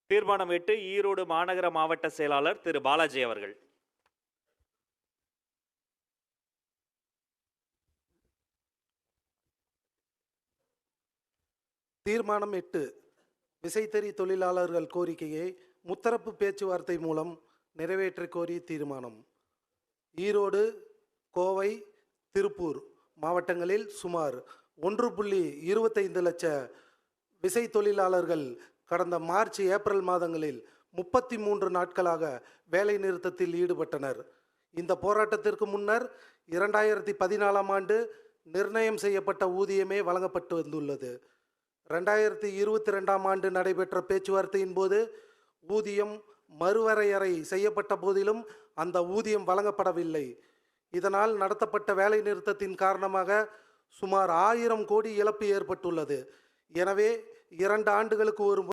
தீர்மானம் 8 ஈரோடு மாநகர மாவட்ட செயலாளர் திரு பாலாஜி அவர்கள். தீர்மானம் 8 விசைத்தறி தொழிலாளர்கள் கோரிக்கையை முத்தரப்பு பேச்சுவார்த்தை மூலம் நிறைவேற்ற கோரி தீர்மானம். ஈரோடு, கோவை, திருப்பூர் மாவட்டங்களில் சுமார் 1.25 லட்ச விசை தொழிலாளர்கள் கடந்த மார்ச், ஏப்ரல் மாதங்களில் 33 நாட்களாக வேலை நிறுத்தத்தில் ஈடுபட்டனர். இந்த போராட்டத்திற்கு முன்னர் 2014ஆம் ஆண்டு நிர்ணயம் செய்யப்பட்ட ஊதியமே வழங்கப்பட்டு வந்துள்ளது. 2022ஆம் ஆண்டு நடைபெற்ற பேச்சுவார்த்தையின் போது ஊதியம் மறுவரையறை செய்யப்பட்ட போதிலும் அந்த ஊதியம் வழங்கப்படவில்லை. இதனால் நடத்தப்பட்ட வேலை நிறுத்தத்தின் காரணமாக சுமார் 1000 கோடி இழப்பு ஏற்பட்டுள்ளது. எனவே 2 ஆண்டுகளுக்கு ஒரு